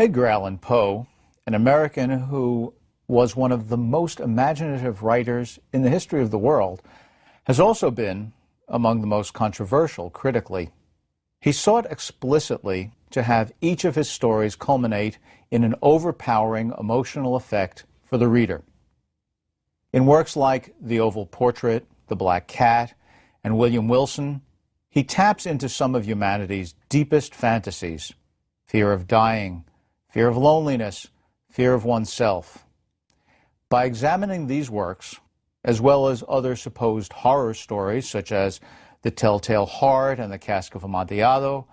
Edgar Allan Poe, an American who was one of the most imaginative writers in the history of the world, has also been among the most controversial critically. He sought explicitly to have each of his stories culminate in an overpowering emotional effect for the reader. In works like The Oval Portrait, The Black Cat, and William Wilson, he taps into some of humanity's deepest fantasies: fear of dying, fear of loneliness, fear of oneself. By examining these works, as well as other supposed horror stories such as The Telltale Heart and The Cask of Amontillado,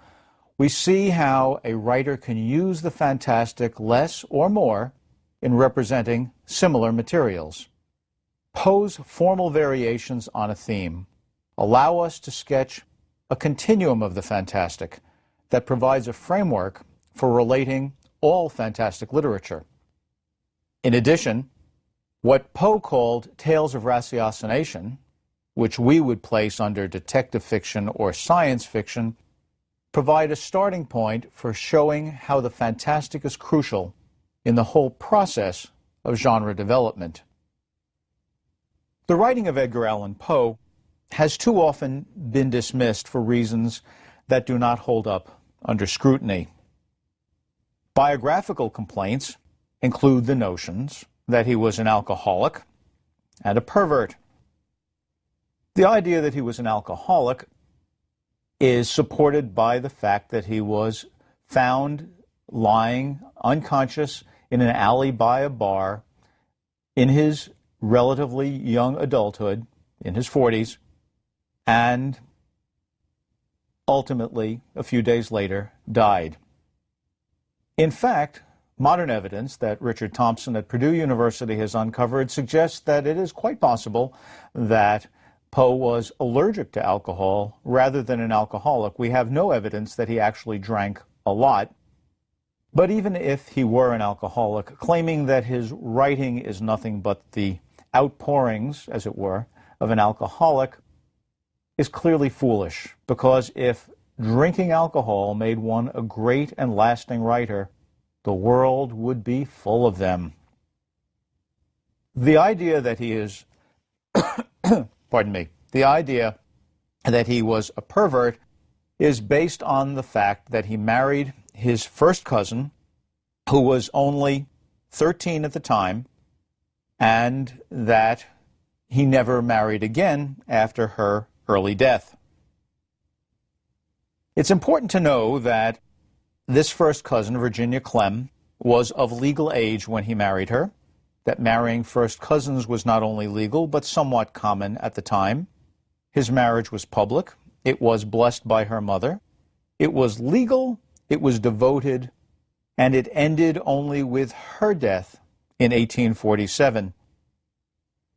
we see how a writer can use the fantastic less or more in representing similar materials. Poe's formal variations on a theme allow us to sketch a continuum of the fantastic that provides a framework for relating all fantastic literature. In addition, what Poe called tales of ratiocination, which we would place under detective fiction or science fiction, provide a starting point for showing how the fantastic is crucial in the whole process of genre development. The writing of Edgar Allan Poe has too often been dismissed for reasons that do not hold up under scrutiny. Biographical complaints include the notions that he was an alcoholic and a pervert. The idea that he was an alcoholic is supported by the fact that he was found lying unconscious in an alley by a bar in his relatively young adulthood, in his 40s, and ultimately, a few days later, died. In fact, modern evidence that Richard Thompson at Purdue University has uncovered suggests that it is quite possible that Poe was allergic to alcohol rather than an alcoholic. We have no evidence that he actually drank a lot. But even if he were an alcoholic, claiming that his writing is nothing but the outpourings, as it were, of an alcoholic is clearly foolish, because if drinking alcohol made one a great and lasting writer, the world would be full of them. The idea that he is, the idea that he was a pervert is based on the fact that he married his first cousin, who was only 13 at the time, and that he never married again after her early death. It's important to know that this first cousin, Virginia Clem, was of legal age when he married her, that marrying first cousins was not only legal but somewhat common at the time. His marriage was public. It was blessed by her mother. It was legal, it was devoted, and it ended only with her death in 1847.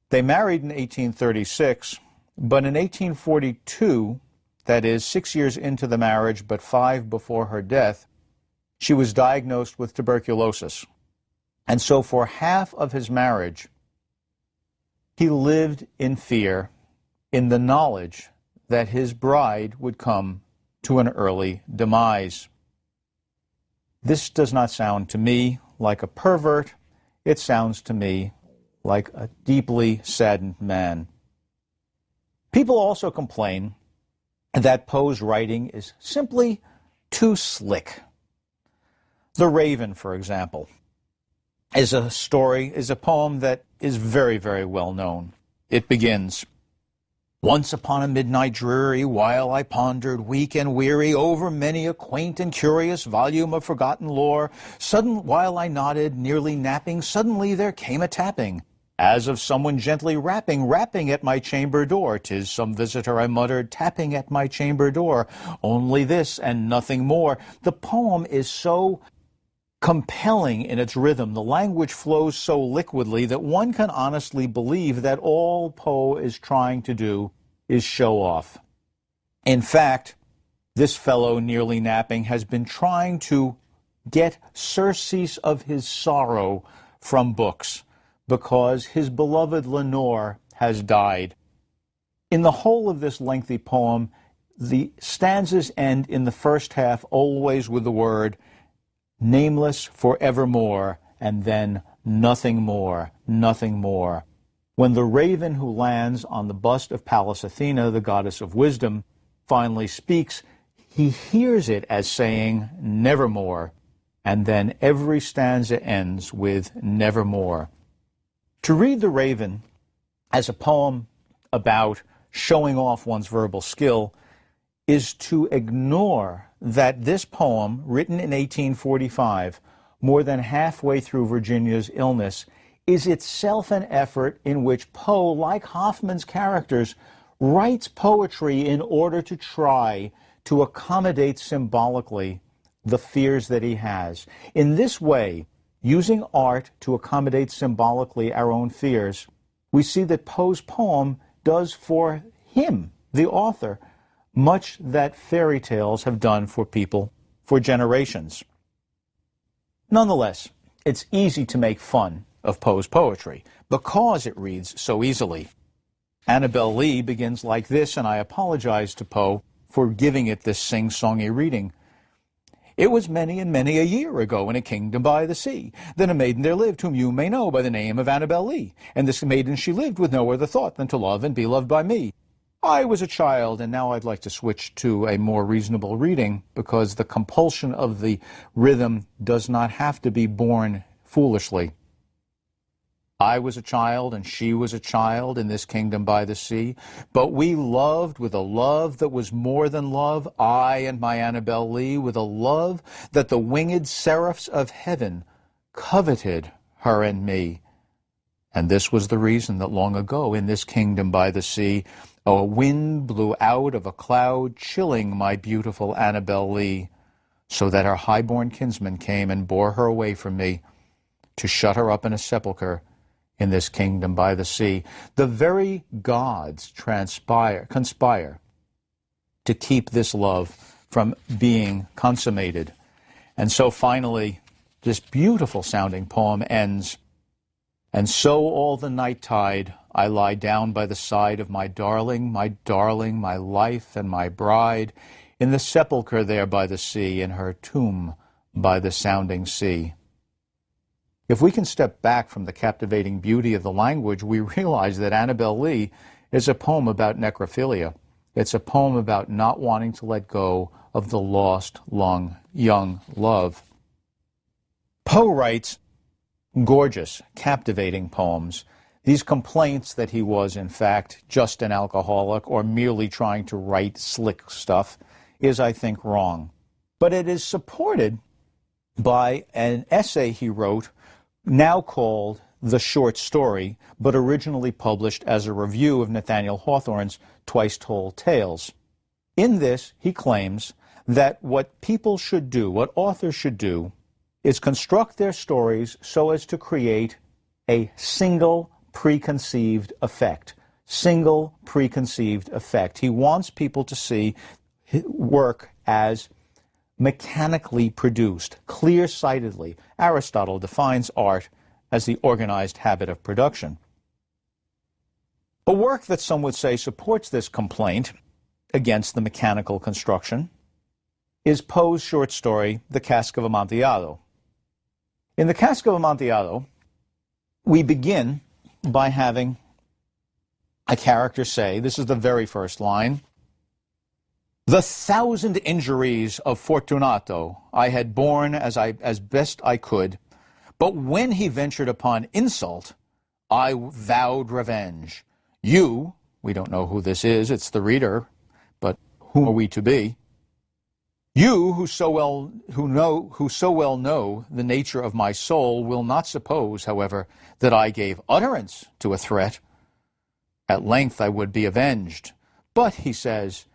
They married in 1836, but in 1842, that is 6 years into the marriage but 5 before her death, she was diagnosed with tuberculosis. And so for half of his marriage, he lived in fear, in the knowledge that his bride would come to an early demise. This does not sound to me like a pervert. It sounds to me like a deeply saddened man. People also complain that Poe's writing is simply too slick. The Raven, for example, is a poem that is very, very well known. It begins, "Once upon a midnight dreary, while I pondered weak and weary over many a quaint and curious volume of forgotten lore, while I nodded, nearly napping, suddenly there came a tapping, as of someone gently rapping at my chamber door. 'Tis some visitor," I muttered, "tapping at my chamber door. Only this and nothing more." The poem is so compelling in its rhythm, the language flows so liquidly that one can honestly believe that all Poe is trying to do is show off. In fact, this fellow nearly napping has been trying to get surcease of his sorrow from books because his beloved Lenore has died. In the whole of this lengthy poem, the stanzas end in the first half always with the word nameless forevermore, and then nothing more, nothing more. When the raven who lands on the bust of Pallas Athena, the goddess of wisdom, finally speaks, he hears it as saying, nevermore, and then every stanza ends with nevermore. To read The Raven as a poem about showing off one's verbal skill is to ignore that this poem, written in 1845, more than halfway through Virginia's illness, is itself an effort in which Poe, like Hoffman's characters, writes poetry in order to try to accommodate symbolically the fears that he has. In this way, using art to accommodate symbolically our own fears, we see that Poe's poem does for him, the author, much that fairy tales have done for people for generations. Nonetheless, it's easy to make fun of Poe's poetry because it reads so easily. Annabel Lee begins like this, and I apologize to Poe for giving it this sing-songy reading. It was many and many a year ago in a kingdom by the sea, that a maiden there lived whom you may know by the name of Annabel Lee. And this maiden she lived with no other thought than to love and be loved by me. I was a child, and now I'd like to switch to a more reasonable reading because the compulsion of the rhythm does not have to be born foolishly. I was a child, and she was a child in this kingdom by the sea. But we loved with a love that was more than love, I and my Annabel Lee, with a love that the winged seraphs of heaven coveted her and me. And this was the reason that long ago in this kingdom by the sea, a wind blew out of a cloud, chilling my beautiful Annabel Lee, so that her high-born kinsman came and bore her away from me to shut her up in a sepulchre in this kingdom by the sea. The very gods conspire to keep this love from being consummated. And so finally, this beautiful sounding poem ends, and so all the night tide I lie down by the side of my darling, my life and my bride, in the sepulchre there by the sea, in her tomb by the sounding sea. If we can step back from the captivating beauty of the language, we realize that Annabel Lee is a poem about necrophilia. It's a poem about not wanting to let go of the lost, young love. Poe writes gorgeous, captivating poems. These complaints that he was, in fact, just an alcoholic or merely trying to write slick stuff is, I think, wrong. But it is supported by an essay he wrote now called The Short Story, but originally published as a review of Nathaniel Hawthorne's Twice Told Tales. In this, he claims that what people should do, what authors should do, is construct their stories so as to create a single preconceived effect. Single preconceived effect. He wants people to see work as mechanically produced, clear-sightedly. Aristotle defines art as the organized habit of production. A work that some would say supports this complaint against the mechanical construction is Poe's short story, The Cask of Amontillado. In The Cask of Amontillado, we begin by having a character say, this is the very first line, "The 1,000 injuries of Fortunato I had borne as best I could, but when he ventured upon insult, I vowed revenge. You," we don't know who this is, it's the reader, but who are we to be? "You who so well know the nature of my soul will not suppose, however, that I gave utterance to a threat. At length I would be avenged. But," he says,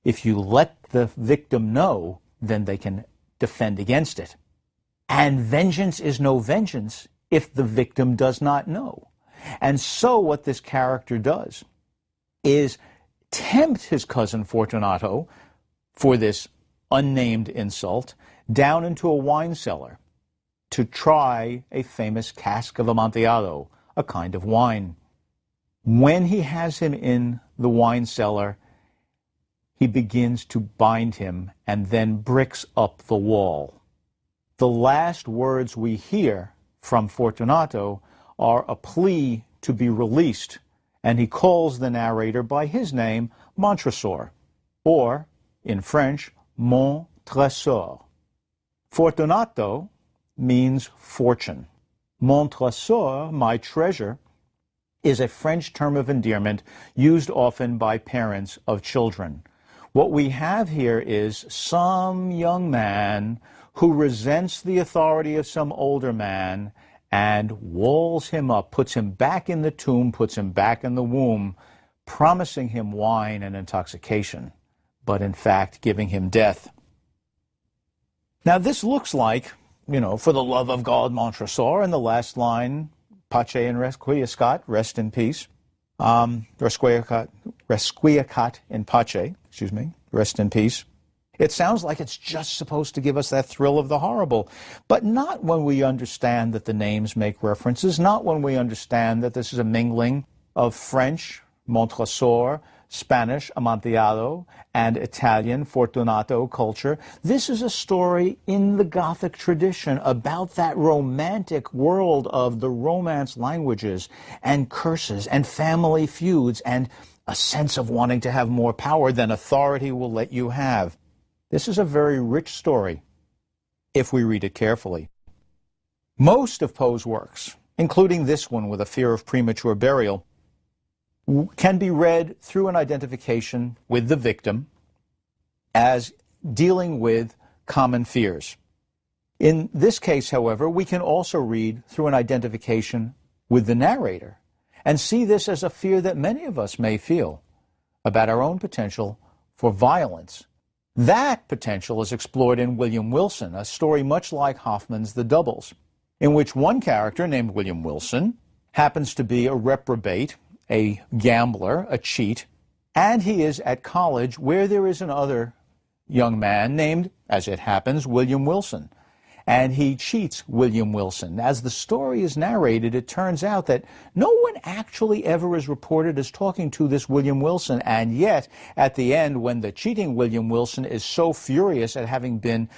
"if you let the victim know, then they can defend against it. And vengeance is no vengeance if the victim does not know." And so what this character does is tempt his cousin Fortunato for this unnamed insult down into a wine cellar to try a famous cask of Amontillado, a kind of wine. When he has him in the wine cellar, he begins to bind him and then bricks up the wall. the last words we hear from Fortunato are a plea to be released, and he calls the narrator by his name, Montresor, or, in French, Mon Trésor. Fortunato means fortune. Mon Trésor, my treasure, is a French term of endearment used often by parents of children. What we have here is some young man who resents the authority of some older man and walls him up, puts him back in the tomb, puts him back in the womb, promising him wine and intoxication, but in fact giving him death. Now this looks like, for the love of God, Montresor, and the last line, Pace and Requiescat, rest in peace. Requiescat in pace, rest in peace. It sounds like it's just supposed to give us that thrill of the horrible, but not when we understand that the names make references, not when we understand that this is a mingling of French, Montresor, Spanish, Amontillado, and Italian, Fortunato culture. This is a story in the Gothic tradition about that romantic world of the Romance languages and curses and family feuds and a sense of wanting to have more power than authority will let you have. This is a very rich story if we read it carefully. Most of Poe's works, including this one with a fear of premature burial, can be read through an identification with the victim as dealing with common fears. In this case, however, we can also read through an identification with the narrator and see this as a fear that many of us may feel about our own potential for violence. That potential is explored in William Wilson, a story much like Hoffman's The Doubles, in which one character named William Wilson happens to be a reprobate, a gambler, a cheat, and he is at college where there is another young man named, as it happens, William Wilson. And he cheats William Wilson. As the story is narrated, it turns out that no one actually ever is reported as talking to this William Wilson, and yet, at the end, when the cheating William Wilson is so furious at having been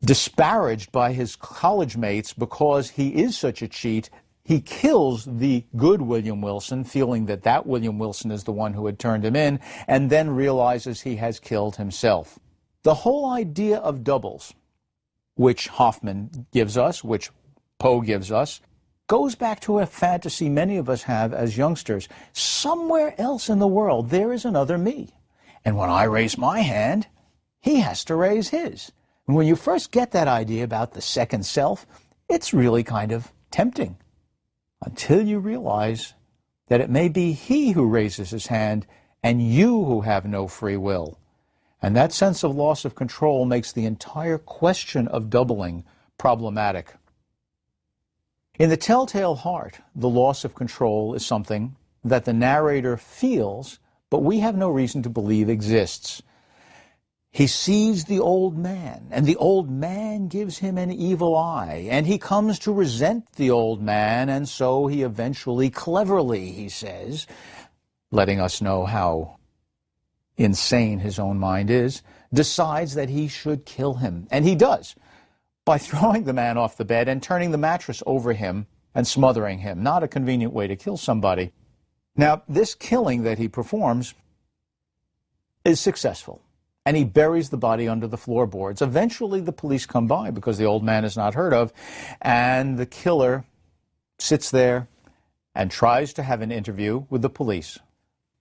disparaged by his college mates because he is such a cheat, he kills the good William Wilson, feeling that that William Wilson is the one who had turned him in, and then realizes he has killed himself. The whole idea of doubles, which Hoffman gives us, which Poe gives us, goes back to a fantasy many of us have as youngsters. Somewhere else in the world, there is another me. And when I raise my hand, he has to raise his. And when you first get that idea about the second self, it's really kind of tempting, until you realize that it may be he who raises his hand and you who have no free will. And that sense of loss of control makes the entire question of doubling problematic. In The Telltale Heart, the loss of control is something that the narrator feels, but we have no reason to believe exists. He sees the old man, and the old man gives him an evil eye, and he comes to resent the old man, and so he eventually, cleverly, he says, letting us know how insane his own mind is, decides that he should kill him. And he does, by throwing the man off the bed and turning the mattress over him and smothering him. Not a convenient way to kill somebody. Now, this killing that he performs is successful, and he buries the body under the floorboards. Eventually, the police come by because the old man is not heard of, and the killer sits there and tries to have an interview with the police.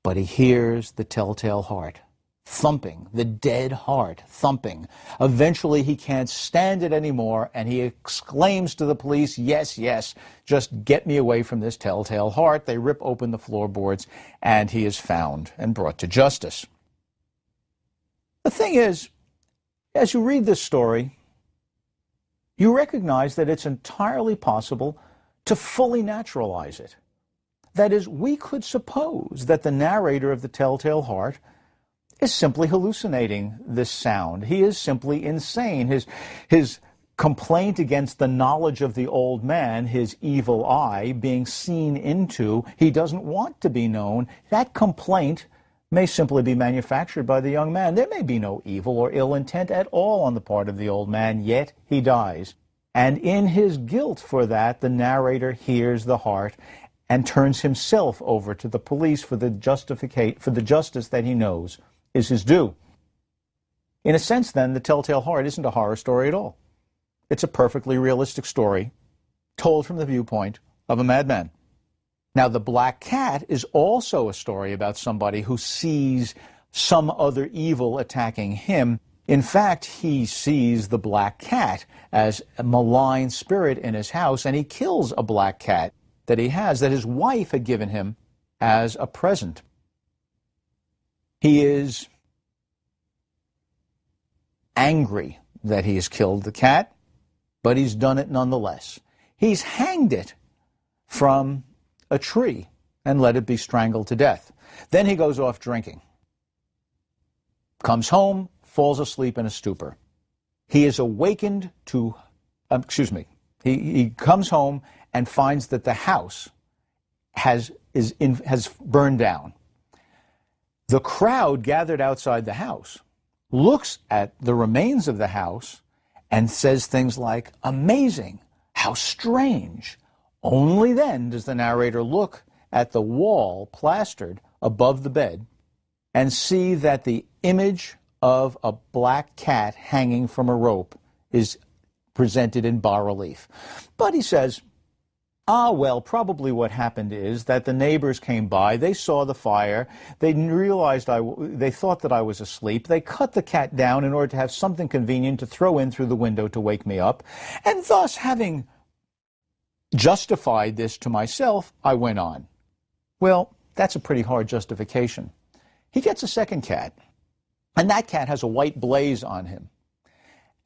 But he hears the telltale heart thumping, the dead heart thumping. Eventually, he can't stand it anymore, and he exclaims to the police, "Yes, yes, just get me away from this telltale heart." They rip open the floorboards, and he is found and brought to justice. The thing is, as you read this story, you recognize that it's entirely possible to fully naturalize it. That is, we could suppose that the narrator of The Telltale Heart is simply hallucinating this sound. He is simply insane. His complaint against the knowledge of the old man, his evil eye being seen into, he doesn't want to be known, that complaint may simply be manufactured by the young man. There may be no evil or ill intent at all on the part of the old man, yet he dies. And in his guilt for that, the narrator hears the heart and turns himself over to the police for the justice that he knows is his due. In a sense, then, The Telltale Heart isn't a horror story at all. It's a perfectly realistic story told from the viewpoint of a madman. Now, The Black Cat is also a story about somebody who sees some other evil attacking him. In fact, he sees the black cat as a malign spirit in his house, and he kills a black cat that he has, that his wife had given him as a present. He is angry that he has killed the cat, but he's done it nonetheless. He's hanged it from a tree and let it be strangled to death. Then he goes off drinking, comes home, falls asleep in a stupor. He is awakened to, he comes home and finds that the house has burned down. The crowd gathered outside the house looks at the remains of the house and says things like, "Amazing, how strange." Only then does the narrator look at the wall plastered above the bed and see that the image of a black cat hanging from a rope is presented in bas-relief. But he says, well, probably what happened is that the neighbors came by, they saw the fire, they realized they thought that I was asleep, they cut the cat down in order to have something convenient to throw in through the window to wake me up, and thus, having justified this to myself, I went on. Well, that's a pretty hard justification. He gets a second cat, and that cat has a white blaze on him.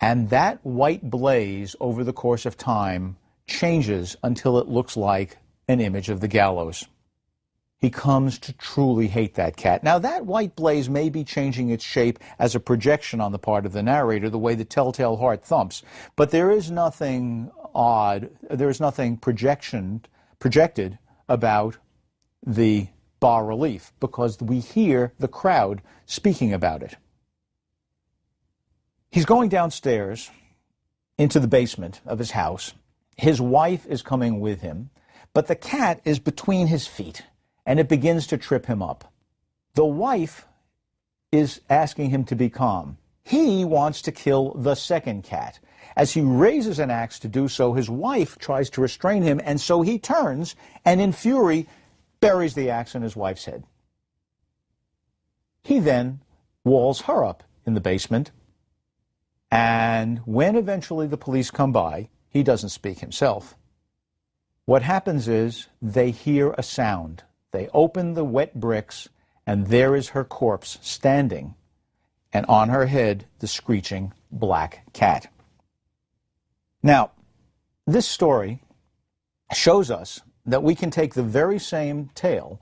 And that white blaze, over the course of time, changes until it looks like an image of the gallows. He comes to truly hate that cat. Now, that white blaze may be changing its shape as a projection on the part of the narrator, the way the telltale heart thumps, but there is nothing odd, there is nothing projected about the bas-relief, because we hear the crowd speaking about it. He's going downstairs into the basement of his house. His wife is coming with him, but the cat is between his feet, and it begins to trip him up. The wife is asking him to be calm. He wants to kill the second cat. As he raises an axe to do so, his wife tries to restrain him, and so he turns and, in fury, buries the axe in his wife's head. He then walls her up in the basement, and when eventually the police come by, he doesn't speak himself. What happens is they hear a sound. They open the wet bricks, and there is her corpse standing, and on her head the screeching black cat. Now, this story shows us that we can take the very same tale,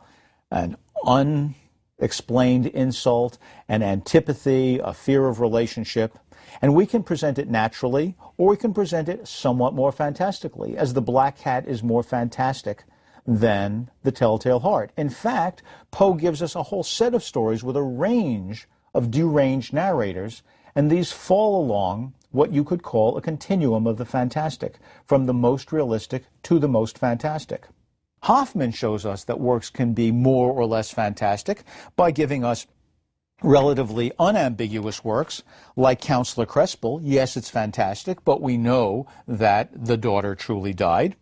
an unexplained insult, an antipathy, a fear of relationship, and we can present it naturally, or we can present it somewhat more fantastically, as the black cat is more fantastic than the telltale heart. In fact, Poe gives us a whole set of stories with a range of deranged narrators, and these fall along what you could call a continuum of the fantastic, from the most realistic to the most fantastic. Hoffman shows us that works can be more or less fantastic by giving us relatively unambiguous works like Counselor Crespel. Yes, it's fantastic, but we know that the daughter truly died.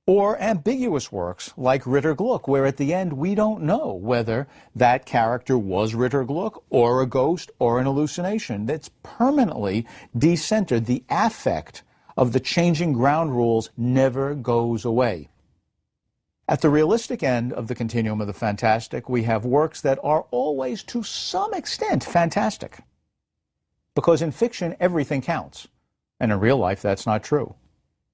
Or ambiguous works like Ritter Gluck, where at the end we don't know whether that character was Ritter Gluck or a ghost or an hallucination. That's permanently decentered. The affect of the changing ground rules never goes away. At the realistic end of the continuum of the fantastic, we have works that are always, to some extent, fantastic. Because in fiction, everything counts. And in real life, that's not true.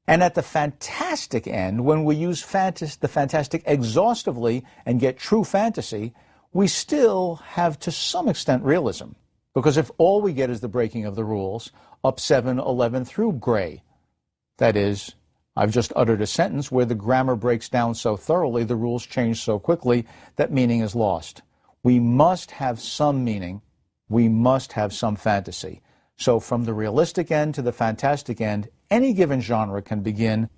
And at the fantastic end, when we use the fantastic exhaustively and get true fantasy, we still have, to some extent, realism. Because if all we get is the breaking of the rules, up 7, 11 through gray, that is, I've just uttered a sentence where the grammar breaks down so thoroughly, the rules change so quickly, that meaning is lost. We must have some meaning. We must have some fantasy. So from the realistic end to the fantastic end, any given genre can begin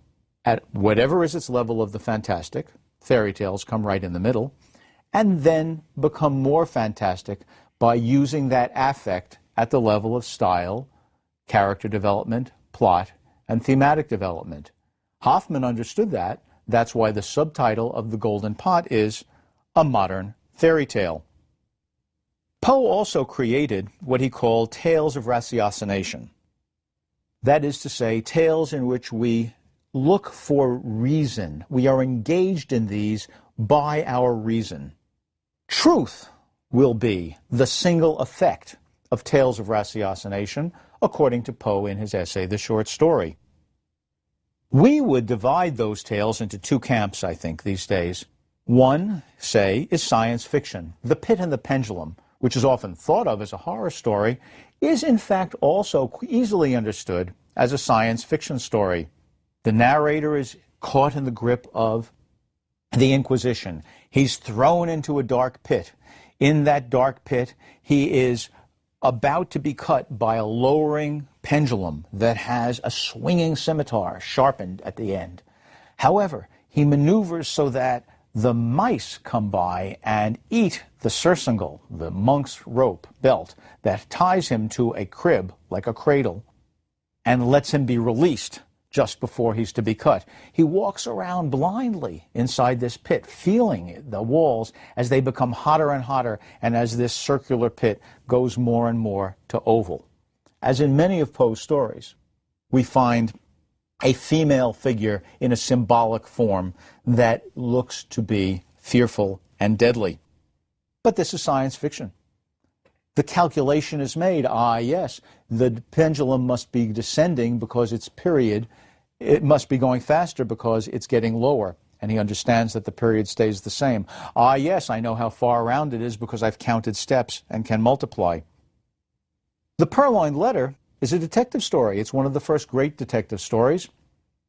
at whatever is its level of the fantastic. Fairy tales come right in the middle, and then become more fantastic by using that affect at the level of style, character development, plot, and thematic development. Hoffman understood that. That's why the subtitle of The Golden Pot is A Modern Fairy Tale. Poe also created what he called tales of ratiocination. That is to say, tales in which we look for reason. We are engaged in these by our reason. Truth will be the single effect of tales of ratiocination, according to Poe in his essay, The Short Story. We would divide those tales into two camps, I think, these days. One, say, is science fiction. The Pit and the Pendulum, which is often thought of as a horror story, is in fact also easily understood as a science fiction story. The narrator is caught in the grip of the Inquisition. He's thrown into a dark pit. In that dark pit, he is about to be cut by a lowering pendulum that has a swinging scimitar sharpened at the end. However, he maneuvers so that the mice come by and eat the surcingle, the monk's rope belt, that ties him to a crib, like a cradle, and lets him be released just before he's to be cut. He walks around blindly inside this pit, feeling the walls as they become hotter and hotter, and as this circular pit goes more and more to oval. As in many of Poe's stories, we find a female figure in a symbolic form that looks to be fearful and deadly. But this is science fiction. The calculation is made, yes, the pendulum must be descending because its period, it must be going faster because it's getting lower. And he understands that the period stays the same. Yes, I know how far around it is because I've counted steps and can multiply. The Purloined Letter is a detective story. It's one of the first great detective stories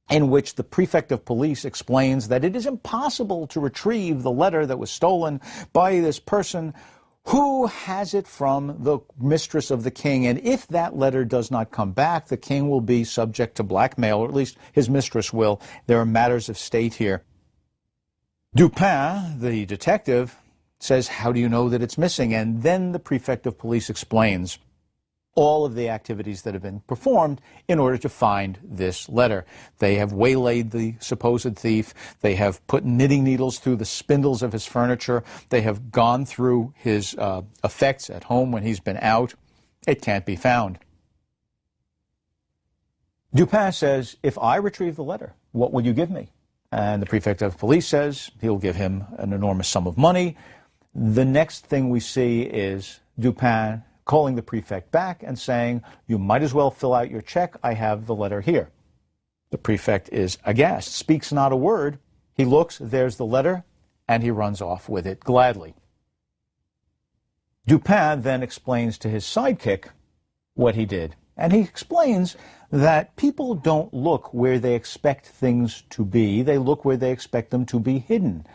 in which the prefect of police explains that it is impossible to retrieve the letter that was stolen by this person who has it from the mistress of the king, and if that letter does not come back, the king will be subject to blackmail, or at least his mistress will. There are matters of state here. Dupin, the detective, says, how do you know that it's missing? And then the prefect of police explains all of the activities that have been performed in order to find this letter. They have waylaid the supposed thief. They have put knitting needles through the spindles of his furniture. They have gone through his effects at home when he's been out. It can't be found. Dupin says, if I retrieve the letter, what will you give me? And the prefect of police says he'll give him an enormous sum of money. The next thing we see is Dupin calling the prefect back and saying, you might as well fill out your check. I have the letter here. The prefect is aghast, speaks not a word. He looks, there's the letter, and he runs off with it gladly. Dupin then explains to his sidekick what he did. And he explains that people don't look where they expect things to be. They look where they expect them to be hidden.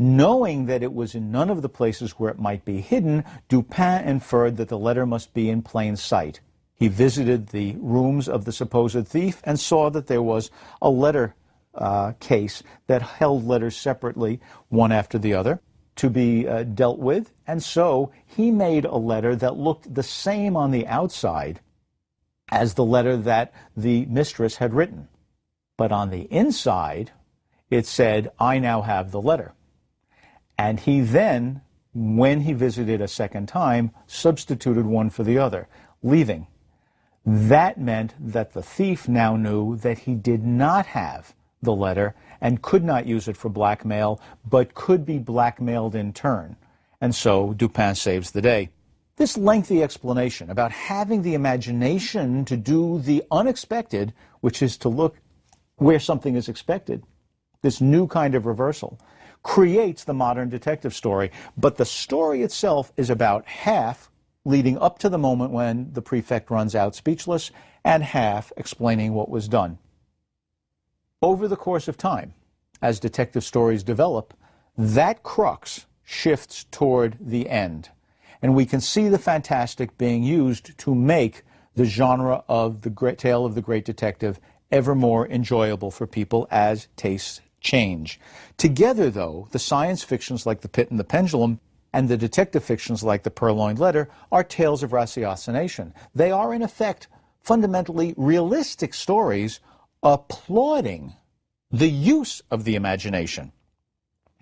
Knowing that it was in none of the places where it might be hidden, Dupin inferred that the letter must be in plain sight. He visited the rooms of the supposed thief and saw that there was a letter case that held letters separately, one after the other, to be dealt with. And so he made a letter that looked the same on the outside as the letter that the mistress had written. But on the inside, it said, I now have the letter. And he then, when he visited a second time, substituted one for the other, leaving. That meant that the thief now knew that he did not have the letter and could not use it for blackmail, but could be blackmailed in turn. And so Dupin saves the day. This lengthy explanation about having the imagination to do the unexpected, which is to look where something is expected, this new kind of reversal, creates the modern detective story. But the story itself is about half leading up to the moment when the prefect runs out speechless, and half explaining what was done. Over the course of time, as detective stories develop, that crux shifts toward the end. And we can see the fantastic being used to make the genre of the great tale of the great detective ever more enjoyable for people as tastes change. Together, though, the science fictions like The Pit and the Pendulum and the detective fictions like The Purloined Letter are tales of ratiocination. They are, in effect, fundamentally realistic stories applauding the use of the imagination.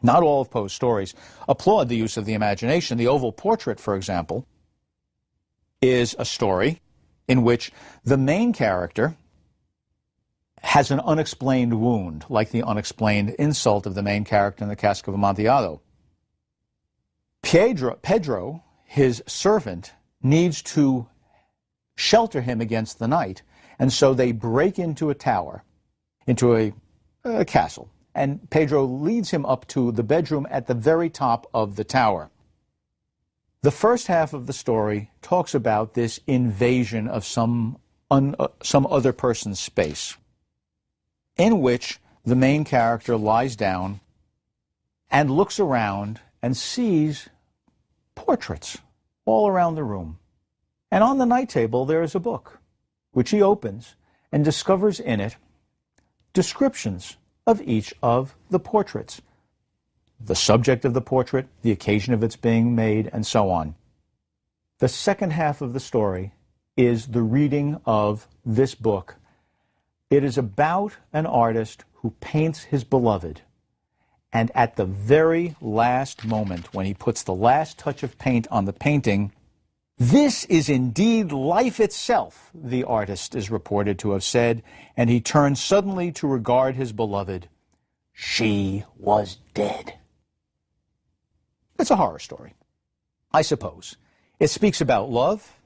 Not all of Poe's stories applaud the use of the imagination. The Oval Portrait, for example, is a story in which the main character has an unexplained wound, like the unexplained insult of the main character in the Cask of Amontillado. Pedro, his servant, needs to shelter him against the night, and so they break into a tower, into a castle, and Pedro leads him up to the bedroom at the very top of the tower. The first half of the story talks about this invasion of some other person's space, in which the main character lies down and looks around and sees portraits all around the room. And on the night table there is a book, which he opens and discovers in it descriptions of each of the portraits, the subject of the portrait, the occasion of its being made, and so on. The second half of the story is the reading of this book. It is about an artist who paints his beloved, and at the very last moment, when he puts the last touch of paint on the painting, "This is indeed life itself," the artist is reported to have said, and he turns suddenly to regard his beloved. She was dead. It's a horror story, I suppose. It speaks about love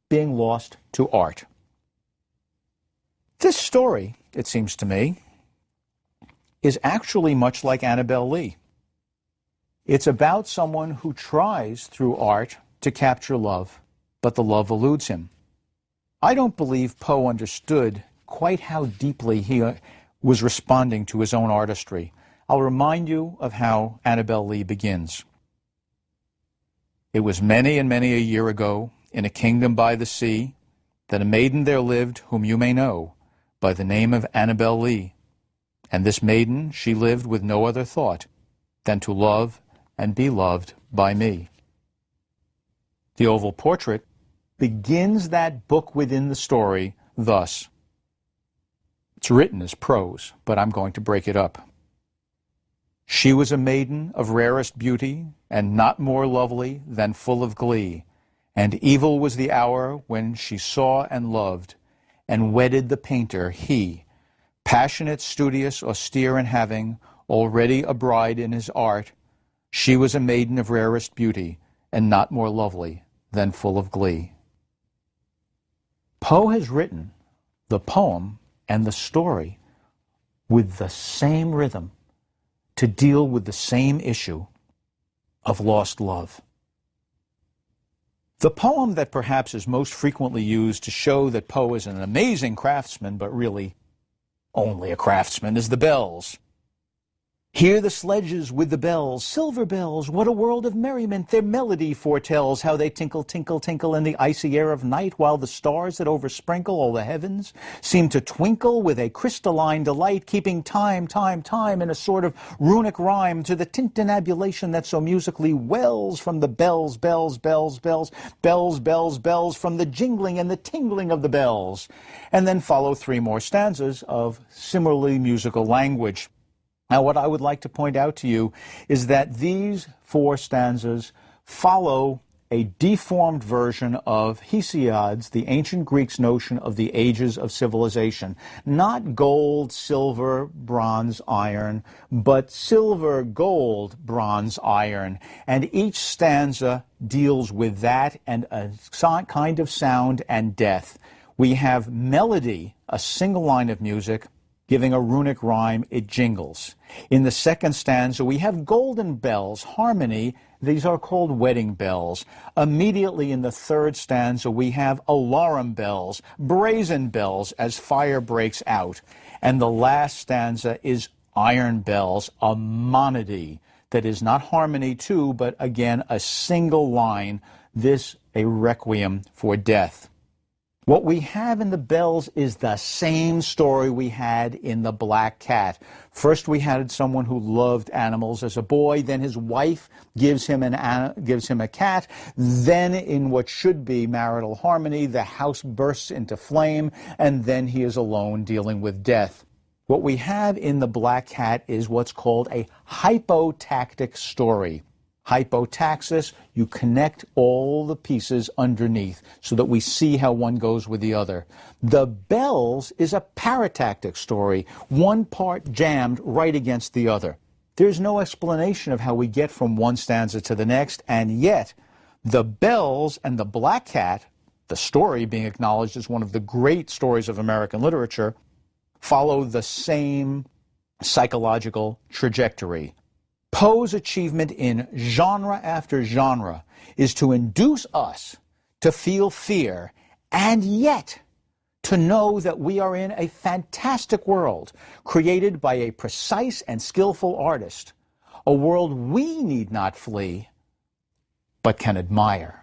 being lost to art. This story, it seems to me, is actually much like Annabel Lee. It's about someone who tries through art to capture love, but the love eludes him. I don't believe Poe understood quite how deeply he was responding to his own artistry. I'll remind you of how Annabel Lee begins. "It was many and many a year ago, in a kingdom by the sea, that a maiden there lived whom you may know by the name of Annabel Lee. And this maiden, she lived with no other thought than to love and be loved by me." The Oval Portrait begins that book within the story thus. It's written as prose, but I'm going to break it up. "She was a maiden of rarest beauty, and not more lovely than full of glee. And evil was the hour when she saw and loved, and wedded the painter, he, passionate, studious, austere, and having already a bride in his art. She was a maiden of rarest beauty, and not more lovely than full of glee." Poe has written the poem and the story with the same rhythm to deal with the same issue of lost love. The poem that perhaps is most frequently used to show that Poe is an amazing craftsman, but really only a craftsman, is The Bells. "Hear the sledges with the bells, silver bells, what a world of merriment their melody foretells, how they tinkle, tinkle, tinkle in the icy air of night, while the stars that oversprinkle all the heavens seem to twinkle with a crystalline delight, keeping time, time, time in a sort of runic rhyme to the tintinnabulation that so musically wells from the bells, bells, bells, bells, bells, bells, bells, from the jingling and the tingling of the bells." And then follow 3 more stanzas of similarly musical language. Now, what I would like to point out to you is that these 4 stanzas follow a deformed version of Hesiod's, the ancient Greeks' notion of the ages of civilization. Not gold, silver, bronze, iron, but silver, gold, bronze, iron. And each stanza deals with that and a kind of sound and death. We have melody, a single line of music, giving a runic rhyme, it jingles. In the second stanza, we have golden bells, harmony. These are called wedding bells. Immediately in the third stanza, we have alarum bells, brazen bells as fire breaks out. And the last stanza is iron bells, a monody. that is not harmony too, but again, a single line, this a requiem for death. What we have in the bells is the same story we had in the Black Cat. First we had someone who loved animals as a boy, then his wife gives him a cat, then in what should be marital harmony, the house bursts into flame, and then he is alone dealing with death. What we have in the Black Cat is what's called a hypotactic story. Hypotaxis, you connect all the pieces underneath so that we see how one goes with the other. The bells is a paratactic story, one part jammed right against the other. There's no explanation of how we get from one stanza to the next, and yet the bells and the Black Cat, the story being acknowledged as one of the great stories of American literature, follow the same psychological trajectory. Poe's achievement in genre after genre is to induce us to feel fear and yet to know that we are in a fantastic world created by a precise and skillful artist, a world we need not flee but can admire.